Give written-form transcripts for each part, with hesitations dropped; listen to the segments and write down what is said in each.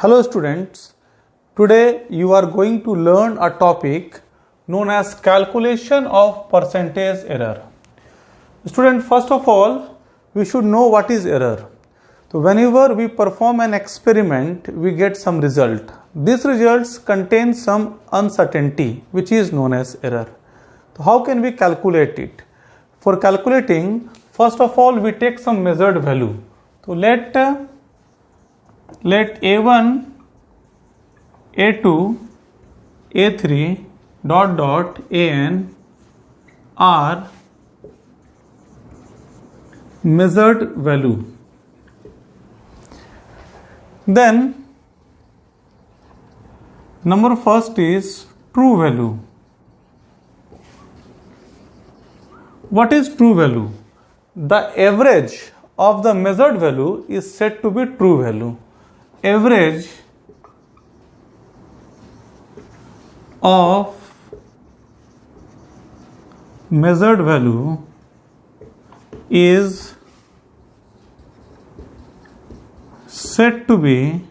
Hello students, today you are going to learn a topic known as calculation of percentage error. Student, first of all, we should know what is error. So whenever we perform an experiment, we get some result. These results contain some uncertainty which is known as error. So how can we calculate it? For calculating, first of all we take some measured value. So let A1, A2, A3 AN are measured value. Then number first is true value. What is true value? The average of the measured value is said to be true value. Average of measured value is said to be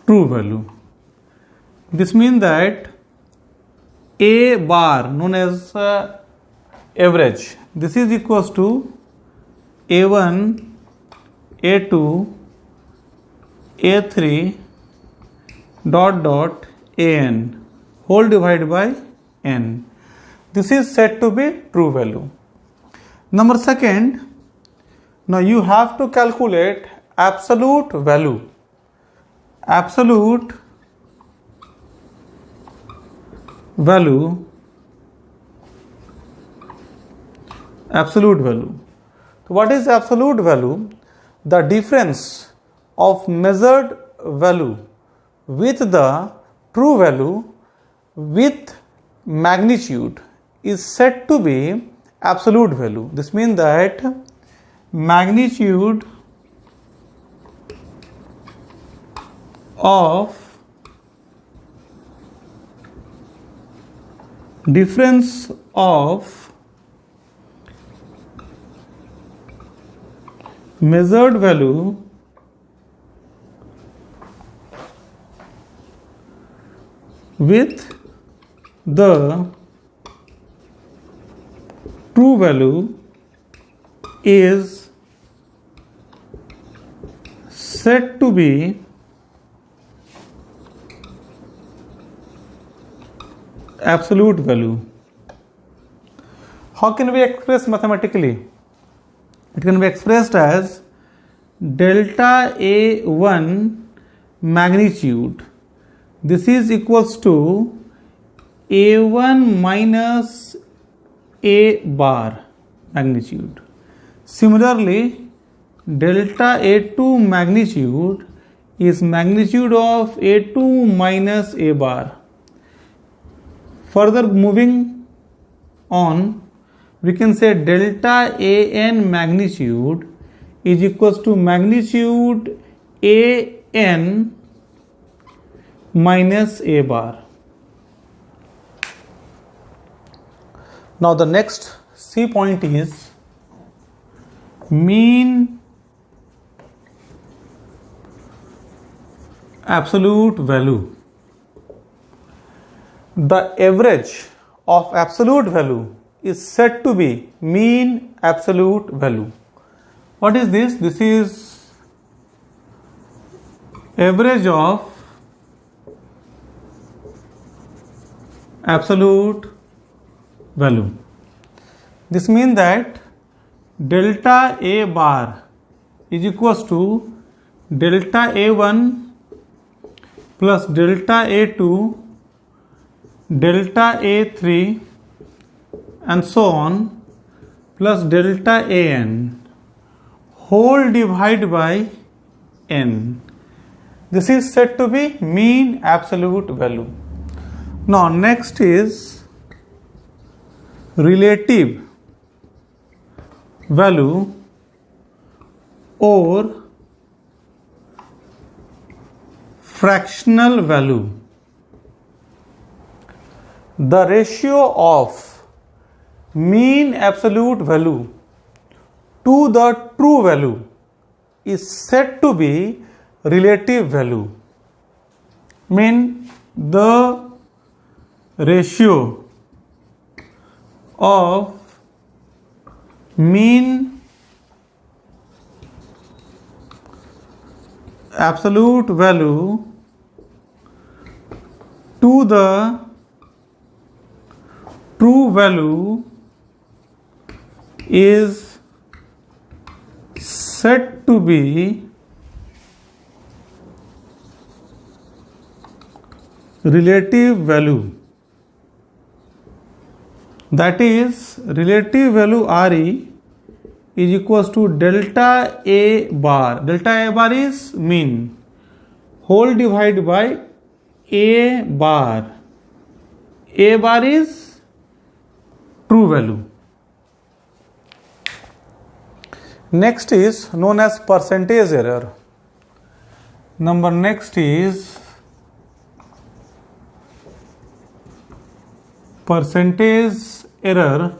true value. This means that A bar, known as average, this is equals to A1, A2, A3 AN whole divided by N. This is said to be true value. Number second, now you have to calculate absolute value. Absolute value. So what is absolute value? The difference of measured value with the true value with magnitude is said to be absolute value. This means that magnitude of difference of measured value with the true value is said to be absolute value. How can we express mathematically? It can be expressed as delta A1 magnitude. This is equals to A1 minus A bar magnitude. Similarly, delta A2 magnitude is magnitude of A2 minus A bar. Further moving on, we can say delta AN magnitude is equals to magnitude AN minus A bar. Now the next C point is mean absolute value. The average of absolute value is said to be mean absolute value. What is this? This is average of absolute value. This means that delta A bar is equals to delta A1 plus delta A2 delta A3 and so on plus delta AN whole divided by N. This is said to be mean absolute value. Now next is relative value or fractional value. The ratio of mean absolute value to the true value is said to be relative value, mean the ratio of mean absolute value to the true value is said to be relative value. That is, relative value Re is equals to delta A bar. Delta A bar is mean, whole divided by A bar. A bar is true value. Next is known as percentage error. Next is percentage error.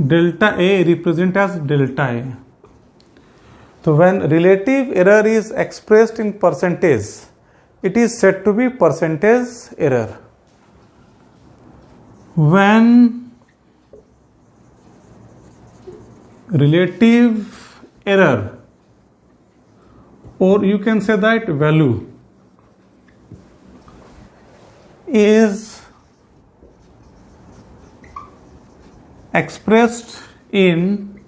Delta A represent as delta A. So when relative error is expressed in percentage, it is said to be percentage error. When relative error, or you can say that value, is expressed in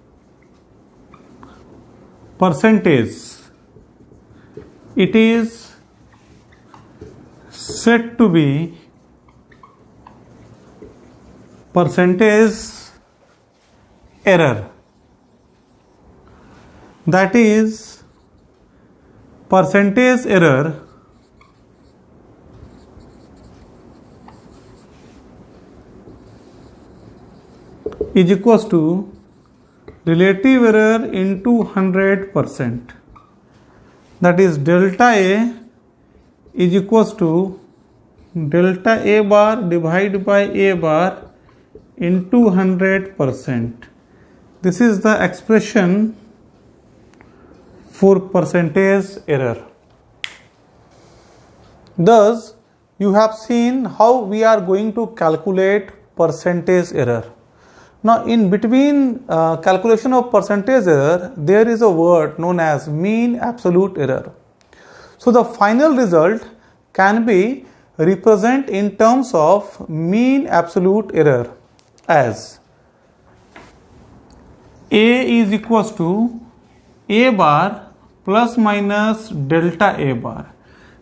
percentage, it is said to be percentage error. That is, percentage error is equals to relative error into 100%. That is, delta A is equals to delta A bar divided by A bar into 100%. This is the expression for percentage error. Thus, you have seen how we are going to calculate percentage error. Now, in between calculation of percentage error, there is a word known as mean absolute error. So, the final result can be represented in terms of mean absolute error as A is equals to A bar plus minus delta A bar.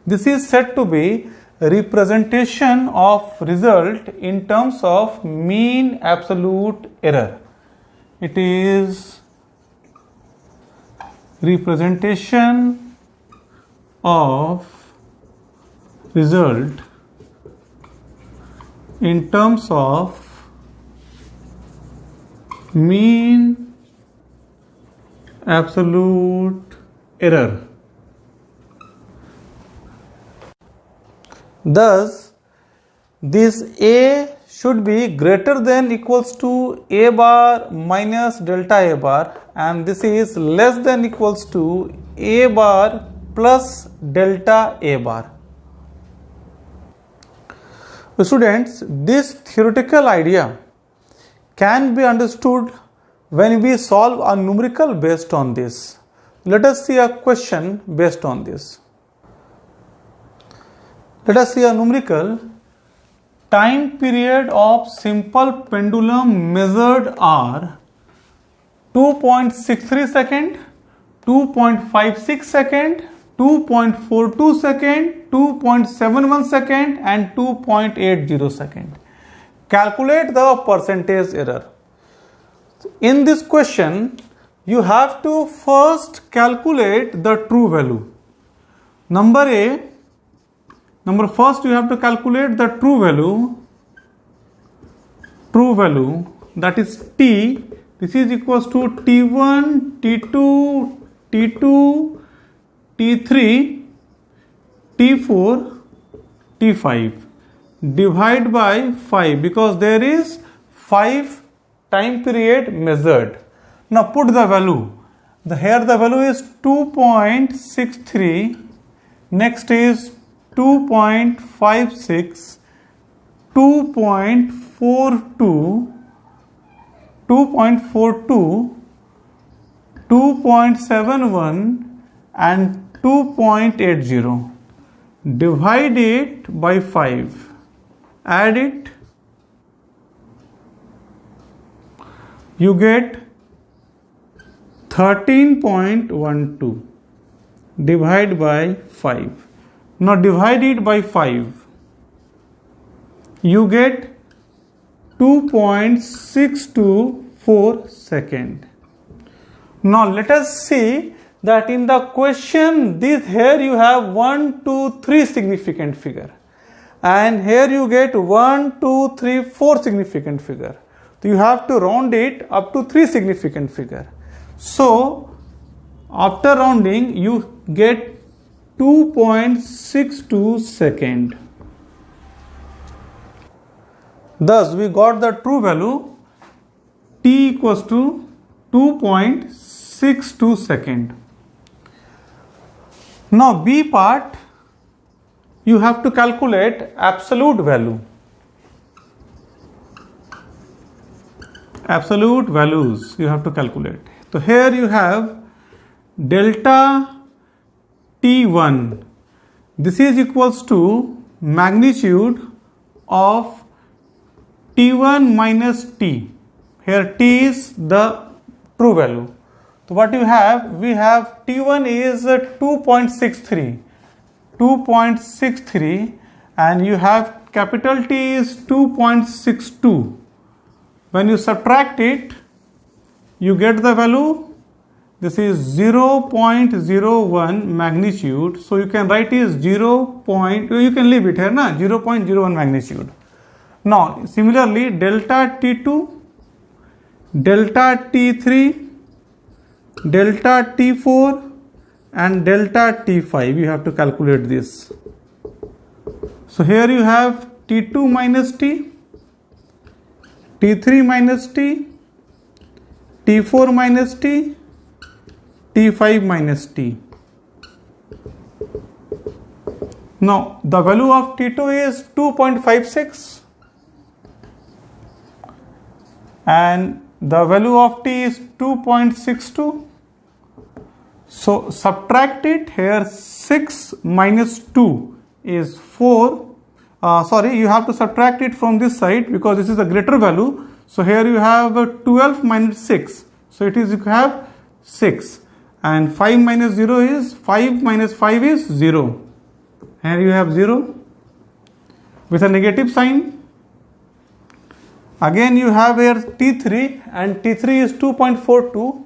This is said to be representation of result in terms of mean absolute error. It is representation of result in terms of mean absolute error. Thus, this A should be greater than equals to A bar minus delta A bar, and this is less than equals to A bar plus delta A bar. Students, this theoretical idea can be understood when we solve a numerical based on this. Let us see a question based on this. Let us see a numerical. Time period of simple pendulum measured are 2.63 second, 2.56 second, 2.42 second, 2.71 second and 2.80 second. Calculate the percentage error. In this question, you have to first calculate the true value. First you have to calculate the true value, that is T. This is equals to T1, T2, T2, T3, T4, T5. Divide by 5 because there is 5 time period measured. Now put the value. Here the value is 2.63, next is 2.56, 2.42, 2.42, 2.71 and 2.80. Divide it by 5, add it, you get 13.12. Divide by 5. Now divide it by 5. You get 2.624 second. Now let us see that in the question, here you have 1, 2, 3 significant figure, and here you get 1, 2, 3, 4 significant figure. So you have to round it up to 3 significant figure. So after rounding, you get 2.62 second. Thus we got the true value t equals to 2.62 second. Now B part, you have to calculate absolute value. Absolute values you have to calculate. So here you have delta T1. This is equals to magnitude of T1 minus T. Here T is the true value. So what you have? We have T1 is 2.63. 2.63 and you have capital T is 2.62. When you subtract it, you get the value. This is 0.01 magnitude. So you can write is you can leave it here, 0.01 magnitude. Now similarly, delta T2, delta T3, delta T4 and delta T5, you have to calculate this. So here you have T2 minus T, T3 minus T, T4 minus T, T5 minus T. Now the value of T2 is 2.56 and the value of T is 2.62. So subtract it. Here 6 minus 2 is 4. You have to subtract it from this side because this is a greater value. So here you have 12 minus 6. So it is, you have 6. And 5 minus 0 is 5 minus 5 is 0. Here you have 0 with a negative sign. Again you have here T3 and T3 is 2.42.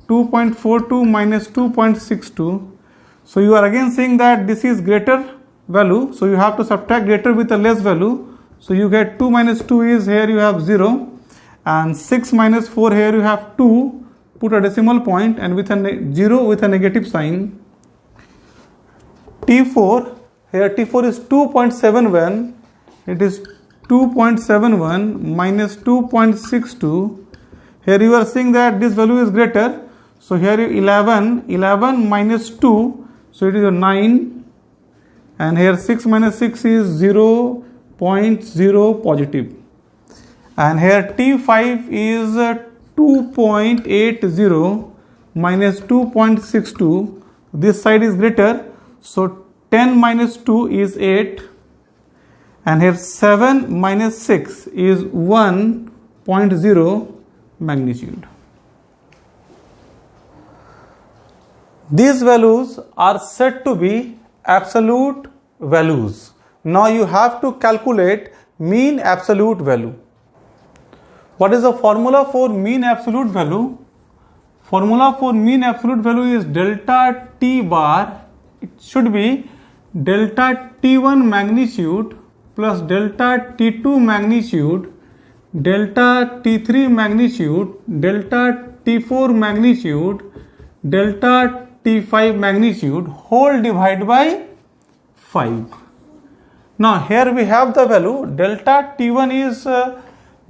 2.42 minus 2.62. So you are again saying that this is greater value. So you have to subtract greater with a less value. So you get 2 minus 2 is, here you have 0. And 6 minus 4, here you have 2. Put a decimal point and with a 0 with a negative sign. T4, here T4 is 2.71. It is 2.71 minus 2.62. Here you are saying that this value is greater. So here 11 minus 2. So it is a 9. And here 6 minus 6 is 0.0 positive. And here T5 is 2.80 minus 2.62. This side is greater. So 10 minus 2 is 8. And here 7 minus 6 is 1.0 magnitude. These values are said to be absolute values. Now you have to calculate mean absolute value. What is the formula for mean absolute value? Formula for mean absolute value is delta T bar. It should be delta T1 magnitude plus delta T2 magnitude, delta T3 magnitude, delta T4 magnitude, delta T5 magnitude whole divided by 5. Now here we have the value. Delta T1 is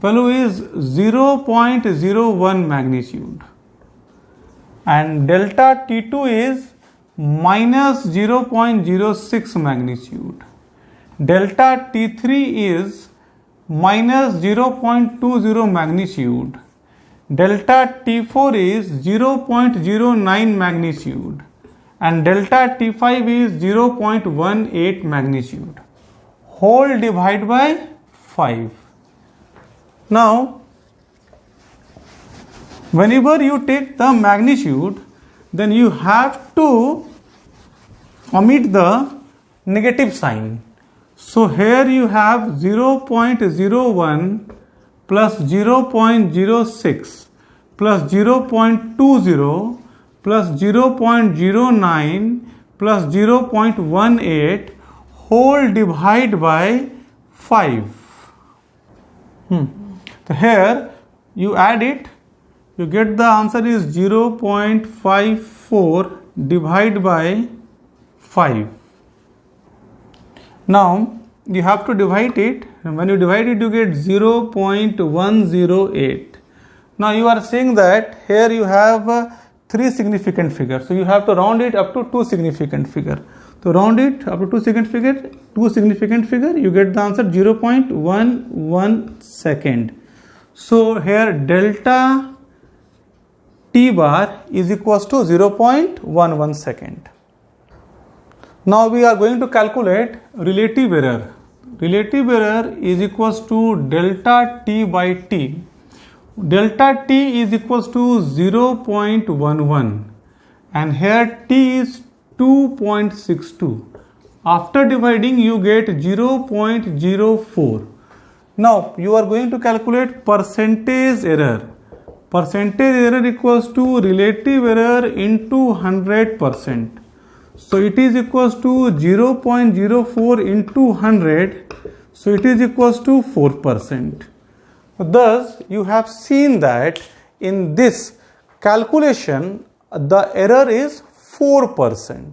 value is 0.01 magnitude and delta T2 is minus 0.06 magnitude. Delta T3 is minus 0.20 magnitude. Delta T4 is 0.09 magnitude and delta T5 is 0.18 magnitude. Whole divide by 5. Now, whenever you take the magnitude, then you have to omit the negative sign. So here you have 0.01 plus 0.06 plus 0.20 plus 0.09 plus 0.18 whole divide by 5. So here you add it, you get the answer is 0.54 divide by 5. Now you have to divide it, and when you divide it you get 0.108. Now you are saying that here you have 3 significant figures, so you have to round it up to 2 significant figure. So round it up to 2 significant figure, you get the answer 0.11 second. So here delta T bar is equals to 0.11 second. Now we are going to calculate relative error. Relative error is equals to delta T by T. Delta T is equals to 0.11 and here T is 2.62. After dividing you get 0.04. Now you are going to calculate percentage error. Percentage error equals to relative error into 100%. So it is equals to 0.04 into 100. So it is equals to 4%. Thus you have seen that in this calculation the error is 4%.